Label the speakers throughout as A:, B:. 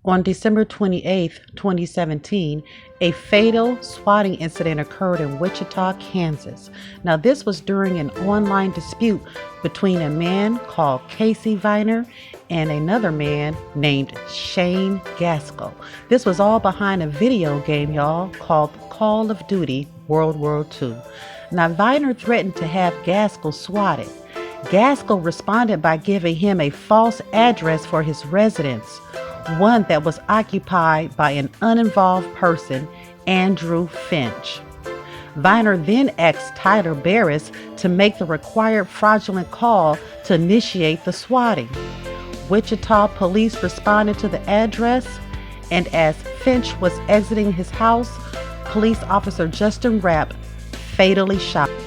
A: On December 28, 2017, a fatal swatting incident occurred in Wichita, Kansas. Now, this was during an online dispute between a man called Casey Viner and another man named Shane Gaskell. This was all behind a video game, y'all, called Call of Duty World War II. Now, Viner threatened to have Gaskell swatted. Gaskell responded by giving him a false address for his residence, one that was occupied by an uninvolved person, Andrew Finch. Viner then asked Tyler Barris to make the required fraudulent call to initiate the swatting. Wichita police responded to the address, and as Finch was exiting his house, police officer Justin Rapp fatally shot him.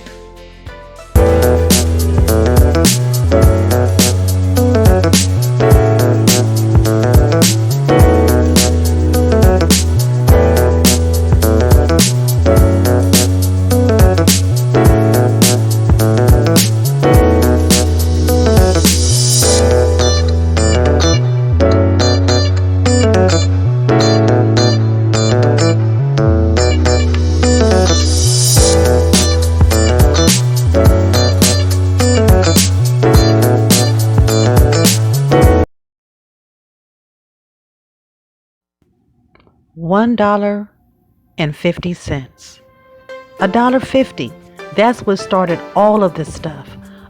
A: $1.50. $1.50. That's what started all of this stuff.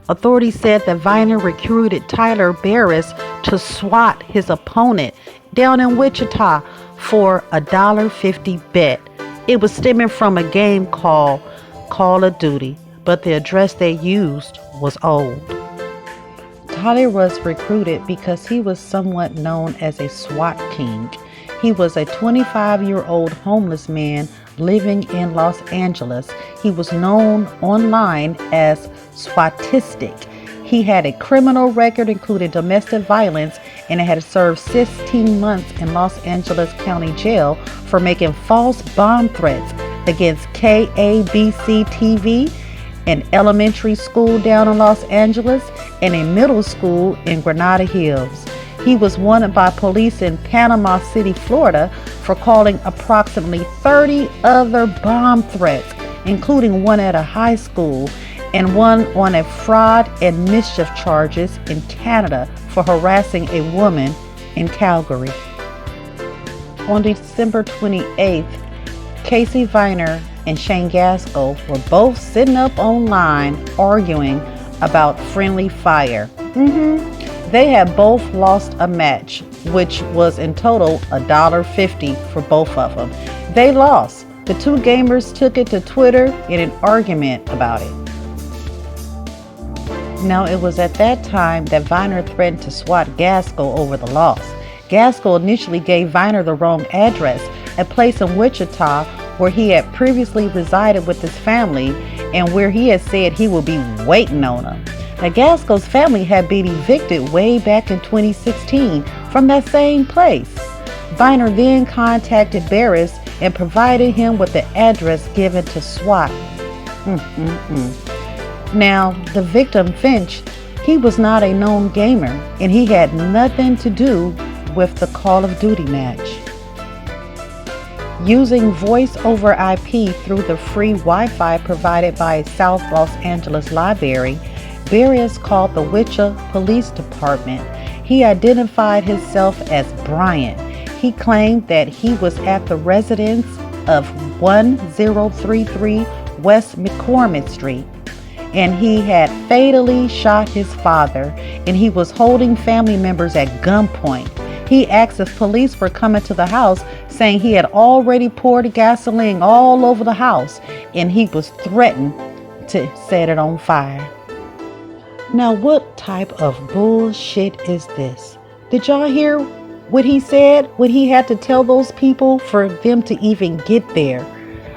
A: Authorities said that Viner recruited Tyler Barris to swat his opponent down in Wichita for a $1.50 bet. It was stemming from a game called Call of Duty, but the address they used was old. Tyler was recruited because he was somewhat known as a SWAT king. He was a 25-year-old homeless man living in Los Angeles. He was known online as Swatistic. He had a criminal record including domestic violence and had served 16 months in Los Angeles County Jail for making false bomb threats against KABC TV, an elementary school down in Los Angeles, and a middle school in Granada Hills. He was wanted by police in Panama City, Florida, for calling approximately 30 other bomb threats, including one at a high school and one on a fraud and mischief charges in Canada for harassing a woman in Calgary. On December 28th, Casey Viner and Shane Gaskell were both sitting up online arguing about friendly fire. They had both lost a match, which was in total $1.50 for both of them. They lost. The two gamers took it to Twitter in an argument about it. Now, it was at that time that Viner threatened to swat Gaskell over the loss. Gaskell initially gave Viner the wrong address, a place in Wichita where he had previously resided with his family and where he had said he would be waiting on him. Now, Gaskell's family had been evicted way back in 2016 from that same place. Viner then contacted Barris and provided him with the address given to SWAT. Now, the victim, Finch, he was not a known gamer, and he had nothing to do with the Call of Duty match. Using voice over IP through the free Wi-Fi provided by South Los Angeles Library, Barris called the Wichita Police Department. He identified himself as Brian. He claimed that he was at the residence of 1033 West McCormick Street, and he had fatally shot his father, and he was holding family members at gunpoint. He asked if police were coming to the house, saying he had already poured gasoline all over the house, and he was threatened to set it on fire. Now, what type of bullshit is this? Did y'all hear what he said when he had to tell those people for them to even get there?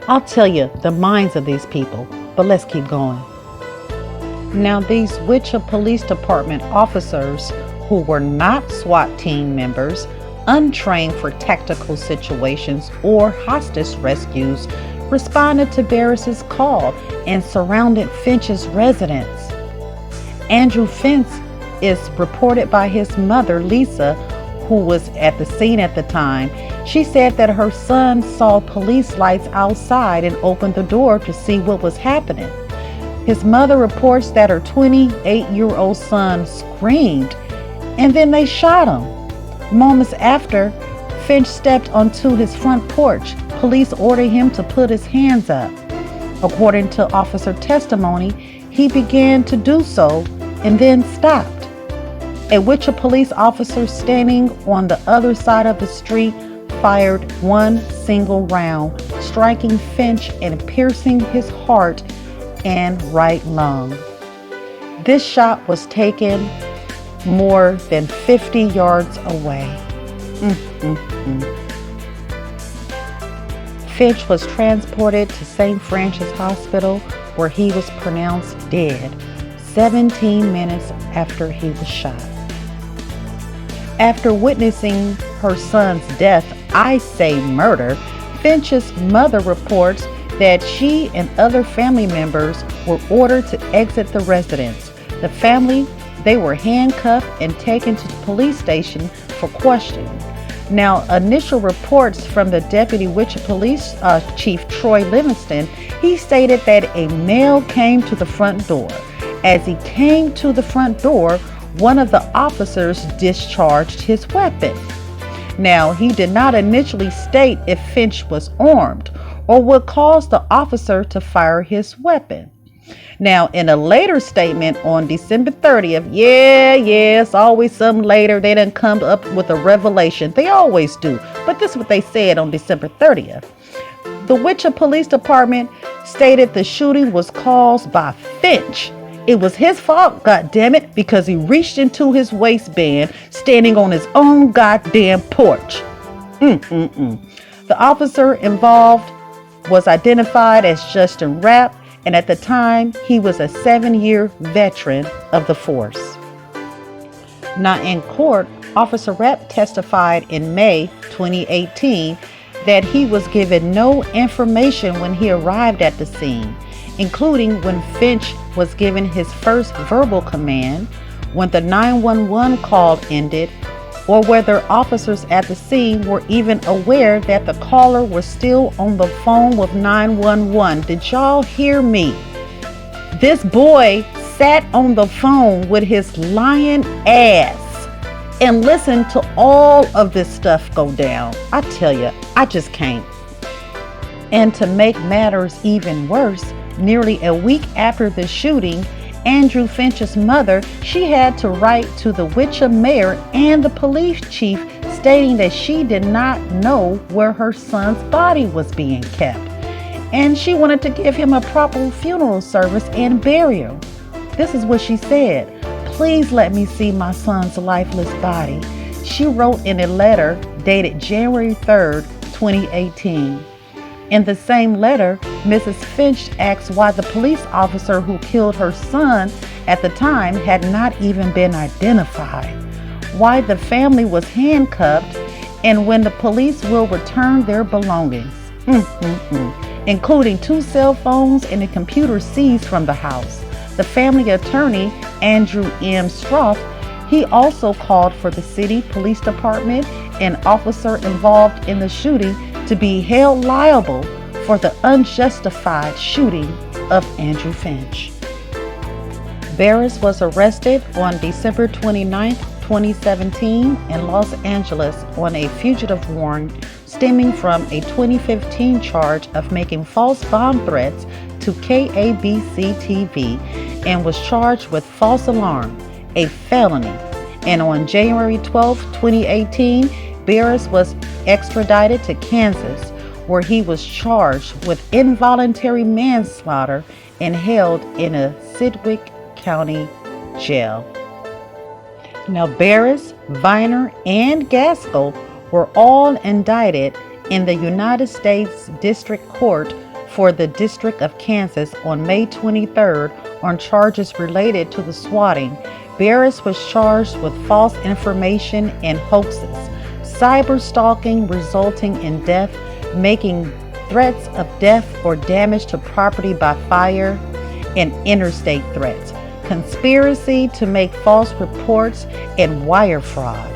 A: I'll tell you the minds of these people, but let's keep going. Now, these Wichita Police Department officers who were not SWAT team members, untrained for tactical situations or hostage rescues, responded to Barris's call and surrounded Finch's residence. Andrew Finch is reported by his mother, Lisa, who was at the scene at the time, she said that her son saw police lights outside and opened the door to see what was happening. His mother reports that her 28-year-old son screamed and then they shot him. Moments after, Finch stepped onto his front porch. Police ordered him to put his hands up. According to officer testimony, he began to do so and then stopped. At which a police officer standing on the other side of the street fired one single round, striking Finch and piercing his heart and right lung. This shot was taken more than 50 yards away. Finch was transported to St. Francis Hospital, where he was pronounced dead 17 minutes after he was shot. After witnessing her son's death, I say murder, Finch's mother reports that she and other family members were ordered to exit the residence. The family, they were handcuffed and taken to the police station for questioning. Now, initial reports from the Deputy Wichita Police Chief Troy Livingston, he stated that a male came to the front door. As he came to the front door, one of the officers discharged his weapon. Now, he did not initially state if Finch was armed or what caused the officer to fire his weapon. Now, in a later statement on December 30th, it's always something later. They didn't come up with a revelation. They always do. But this is what they said on December 30th. The Wichita Police Department stated the shooting was caused by Finch. It was his fault, goddammit, because he reached into his waistband standing on his own goddamn porch. The officer involved was identified as Justin Rapp, and at the time, he was a 7-year veteran of the force. Now in court, Officer Rapp testified in May 2018 that he was given no information when he arrived at the scene, including when Finch was given his first verbal command, when the 911 call ended, or whether officers at the scene were even aware that the caller was still on the phone with 911. Did y'all hear me? This boy sat on the phone with his lying ass and listened to all of this stuff go down. I tell you, I just can't. And to make matters even worse, nearly a week after the shooting, Andrew Finch's mother, she had to write to the Wichita mayor and the police chief stating that she did not know where her son's body was being kept, and she wanted to give him a proper funeral service and burial. This is what she said: "Please let me see my son's lifeless body," she wrote in a letter dated January 3rd, 2018. In the same letter, Mrs. Finch asked why the police officer who killed her son at the time had not even been identified, why the family was handcuffed, and when the police will return their belongings, including 2 cell phones and a computer seized from the house. The family attorney, Andrew M. Stroth, he also called for the city police department and officer involved in the shooting to be held liable for the unjustified shooting of Andrew Finch. Barris was arrested on December 29, 2017 in Los Angeles on a fugitive warrant stemming from a 2015 charge of making false bomb threats to KABC TV and was charged with false alarm, a felony. And on January 12, 2018, Barris was extradited to Kansas, where he was charged with involuntary manslaughter and held in a Sedgwick County jail. Now, Barris, Viner, and Gaskell were all indicted in the United States District Court for the District of Kansas on May 23rd on charges related to the swatting. Barris was charged with false information and hoaxes, cyber stalking resulting in death, making threats of death or damage to property by fire, and interstate threats, conspiracy to make false reports, and wire fraud.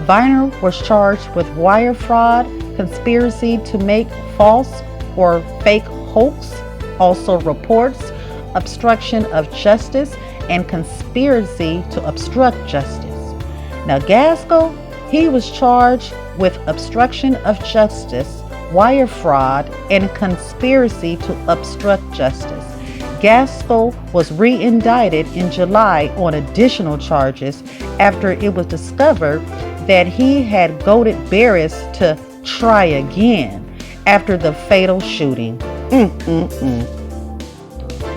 A: Viner was charged with wire fraud, conspiracy to make false or fake hoax, also reports, obstruction of justice, and conspiracy to obstruct justice. Now Gaskell, he was charged with obstruction of justice, wire fraud, and conspiracy to obstruct justice. Gaskell was re-indicted in July on additional charges after it was discovered that he had goaded Barris to try again after the fatal shooting.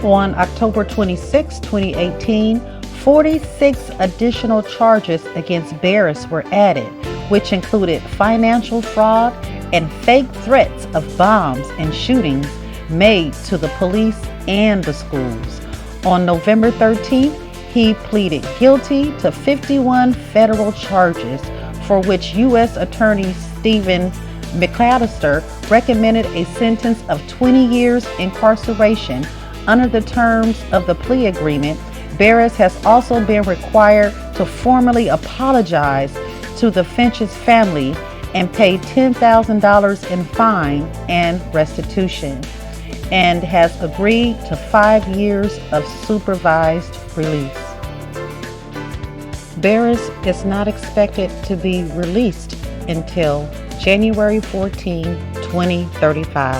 A: On October 26, 2018, 46 additional charges against Barris were added, which included financial fraud and fake threats of bombs and shootings made to the police and the schools. On November 13th, he pleaded guilty to 51 federal charges, for which U.S. Attorney Stephen McAllister recommended a sentence of 20 years incarceration. Under the terms of the plea agreement, Barris has also been required to formally apologize to the Finch's family and pay $10,000 in fine and restitution, and has agreed to 5 years of supervised release. Barris is not expected to be released until January 14, 2035.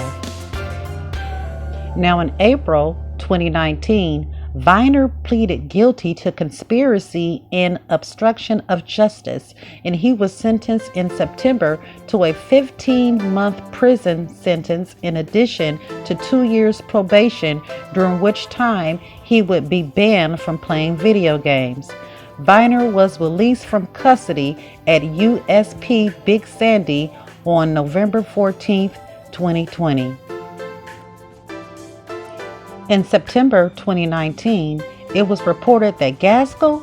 A: Now in April 2019, Viner pleaded guilty to conspiracy and obstruction of justice, and he was sentenced in September to a 15-month prison sentence in addition to 2 years probation, during which time he would be banned from playing video games. Viner was released from custody at USP Big Sandy on November 14, 2020. In September 2019, it was reported that Gaskell,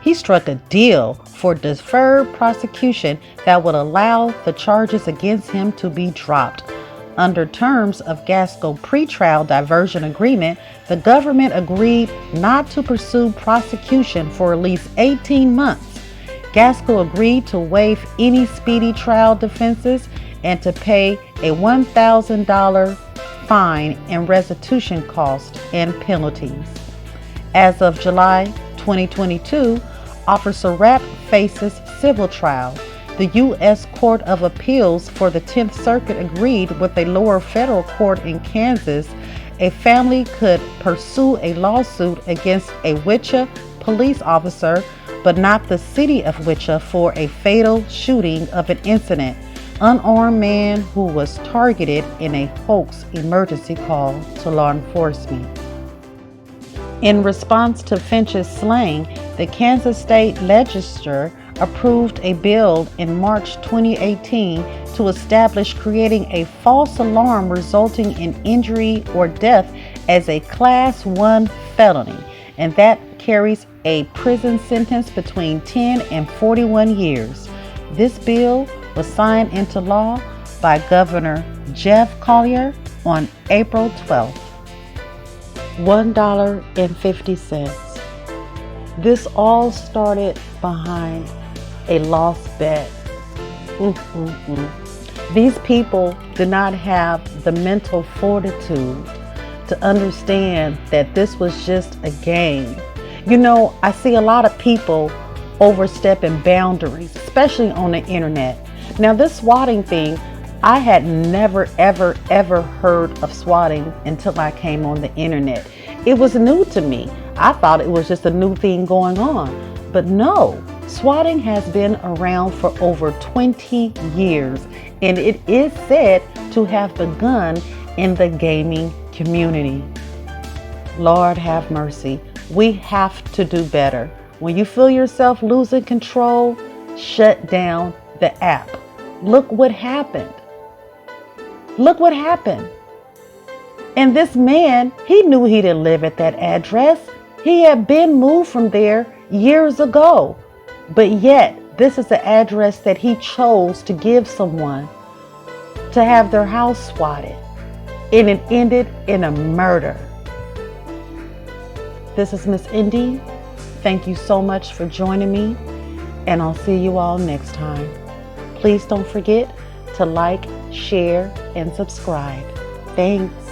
A: he struck a deal for deferred prosecution that would allow the charges against him to be dropped. Under terms of Gaskell's pretrial diversion agreement, the government agreed not to pursue prosecution for at least 18 months. Gaskell agreed to waive any speedy trial defenses and to pay a $1,000 fine and restitution costs and penalties. As of July 2022, Officer Rapp faces civil trial. The U.S. Court of Appeals for the 10th Circuit agreed with a lower federal court in Kansas. A family could pursue a lawsuit against a Wichita police officer, but not the city of Wichita, for a fatal shooting of an unarmed man who was targeted in a hoax emergency call to law enforcement. In response to Finch's slaying, the Kansas State Legislature approved a bill in March 2018 to establish creating a false alarm resulting in injury or death as a Class 1 felony, and that carries a prison sentence between 10 and 41 years. This bill was signed into law by Governor Jeff Collier on April 12th. $1.50. This all started behind a lost bet. These people did not have the mental fortitude to understand that this was just a game. You know, I see a lot of people overstepping boundaries, especially on the internet. Now, this swatting thing, I had never, ever heard of swatting until I came on the internet. It was new to me. I thought it was just a new thing going on. But no, swatting has been around for over 20 years, and it is said to have begun in the gaming community. Lord have mercy. We have to do better. When you feel yourself losing control, shut down the app. Look what happened. Look what happened. And this man, he knew he didn't live at that address. He had been moved from there years ago. But yet, this is the address that he chose to give someone to have their house swatted. And it ended in a murder. This is Miss Indy. Thank you so much for joining me. and I'll see you all next time. Please don't forget to like, share, and subscribe. Thanks.